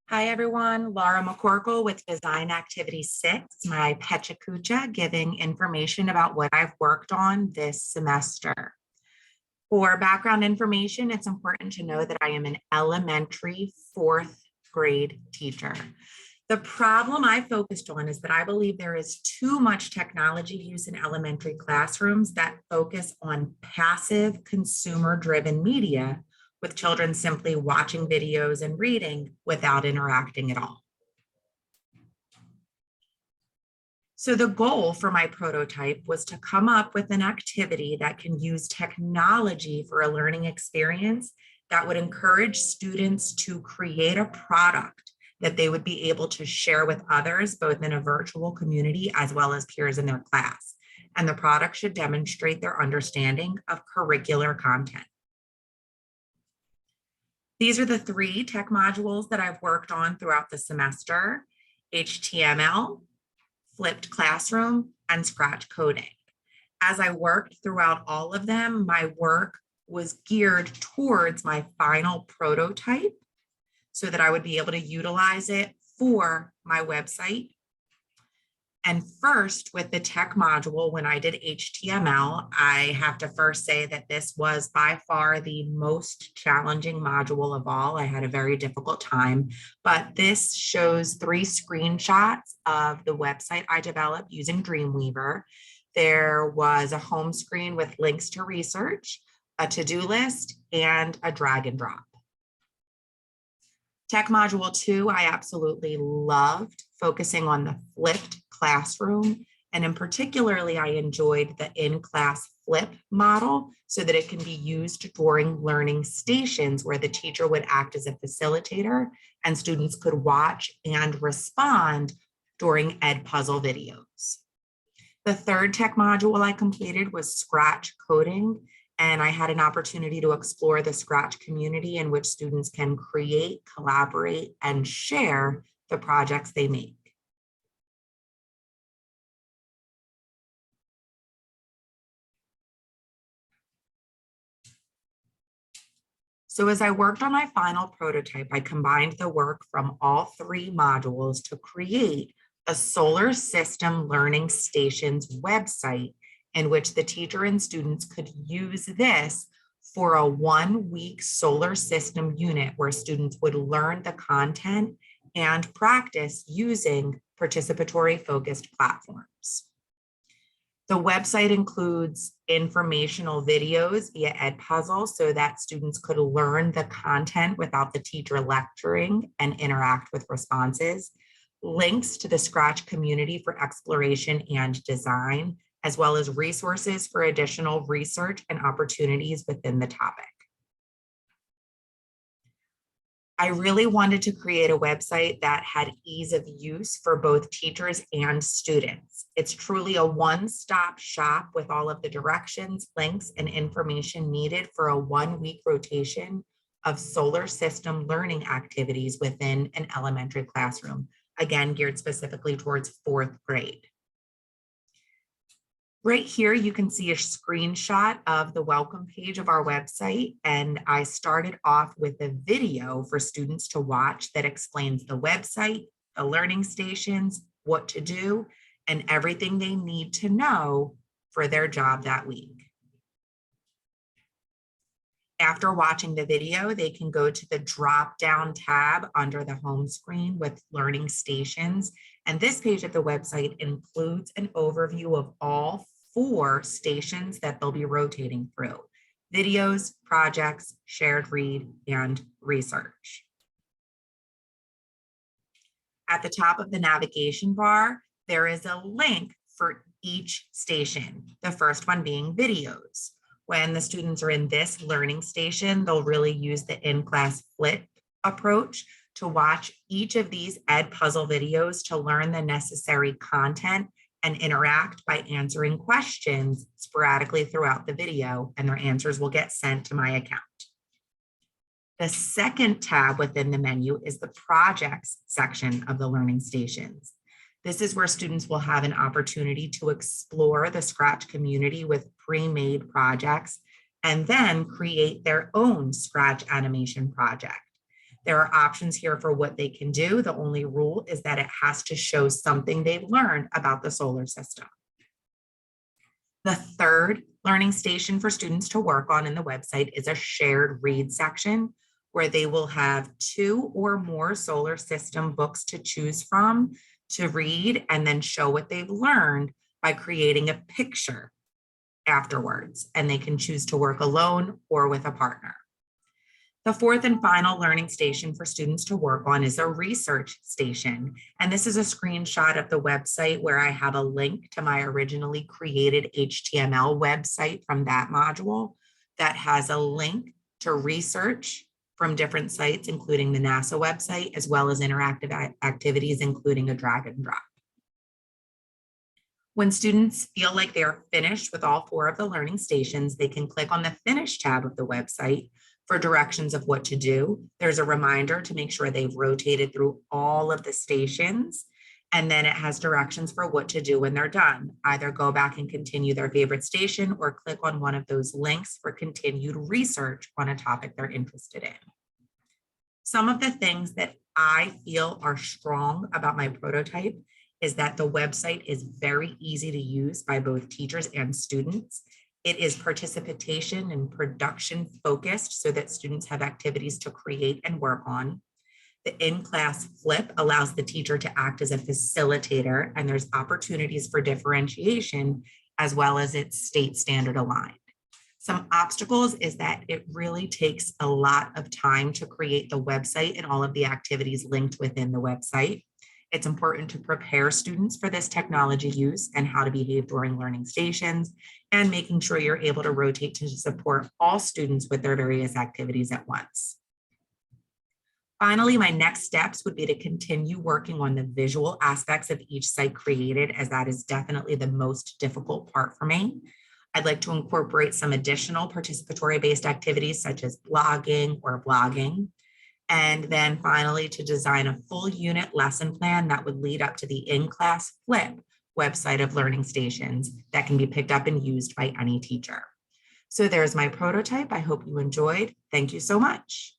Hi, everyone. Laura McCorkle with Design Activity 6, my Pechakucha, giving information about what I've worked on this semester. For background information, it's important to know that I am an elementary fourth grade teacher. The problem I focused on is that I believe there is too much technology use in elementary classrooms that focus on passive consumer-driven media, with children simply watching videos and reading without interacting at all. So the goal for my prototype was to come up with an activity that can use technology for a learning experience that would encourage students to create a product that they would be able to share with others, both in a virtual community as well as peers in their class. And the product should demonstrate their understanding of curricular content. These are the 3 tech modules that I've worked on throughout the semester: HTML, Flipped Classroom, and Scratch Coding. As I worked throughout all of them, my work was geared towards my final prototype so that I would be able to utilize it for my website. And first, with the tech module, when I did HTML, I have to first say that this was by far the most challenging module of all. I had a very difficult time, but this shows 3 screenshots of the website I developed using Dreamweaver. There was a home screen with links to research, a to-do list, and a drag and drop. Tech module 2, I absolutely loved, focusing on the flipped classroom. And in particularly, I enjoyed the in-class flip model so that it can be used during learning stations where the teacher would act as a facilitator and students could watch and respond during Edpuzzle videos. The 3rd tech module I completed was Scratch Coding, and I had an opportunity to explore the Scratch community in which students can create, collaborate, and share the projects they make. So as I worked on my final prototype, I combined the work from all 3 modules to create a solar system learning stations website in which the teacher and students could use this for a 1-week solar system unit where students would learn the content and practice using participatory focused platforms. The website includes informational videos via Edpuzzle so that students could learn the content without the teacher lecturing and interact with responses, links to the Scratch community for exploration and design, as well as resources for additional research and opportunities within the topic. I really wanted to create a website that had ease of use for both teachers and students. It's truly a one-stop shop with all of the directions, links, and information needed for a 1-week rotation of solar system learning activities within an elementary classroom, again, geared specifically towards 4th grade. Right here, you can see a screenshot of the welcome page of our website, and I started off with a video for students to watch that explains the website, the learning stations, what to do, and everything they need to know for their job that week. After watching the video, they can go to the drop-down tab under the home screen with learning stations. And this page of the website includes an overview of all 4 stations that they'll be rotating through: videos, projects, shared read, and research. At the top of the navigation bar, there is a link for each station, the first one being videos. When the students are in this learning station, they'll really use the in-class flip approach to watch each of these Edpuzzle videos to learn the necessary content and interact by answering questions sporadically throughout the video, and their answers will get sent to my account. The second tab within the menu is the projects section of the learning stations. This is where students will have an opportunity to explore the Scratch community with pre-made projects and then create their own Scratch animation project. There are options here for what they can do. The only rule is that it has to show something they've learned about the solar system. The third learning station for students to work on in the website is a shared read section where they will have 2 or more solar system books to choose from to read and then show what they've learned by creating a picture afterwards. And they can choose to work alone or with a partner. The fourth and final learning station for students to work on is a research station. And this is a screenshot of the website where I have a link to my originally created HTML website from that module that has a link to research from different sites, including the NASA website, as well as interactive activities, including a drag and drop. When students feel like they are finished with all 4 of the learning stations, they can click on the Finish tab of the website for directions of what to do. There's a reminder to make sure they've rotated through all of the stations, and then it has directions for what to do when they're done. Either go back and continue their favorite station or click on one of those links for continued research on a topic they're interested in. Some of the things that I feel are strong about my prototype is that the website is very easy to use by both teachers and students. It is participation and production focused so that students have activities to create and work on. The in-class flip allows the teacher to act as a facilitator, and there's opportunities for differentiation as well as it's state standard aligned. Some obstacles is that it really takes a lot of time to create the website and all of the activities linked within the website. It's important to prepare students for this technology use and how to behave during learning stations, and making sure you're able to rotate to support all students with their various activities at once. Finally, my next steps would be to continue working on the visual aspects of each site created, as that is definitely the most difficult part for me. I'd like to incorporate some additional participatory-based activities such as blogging or vlogging. And then finally, to design a full unit lesson plan that would lead up to the in-class flip website of learning stations that can be picked up and used by any teacher. So there's my prototype. I hope you enjoyed. Thank you so much.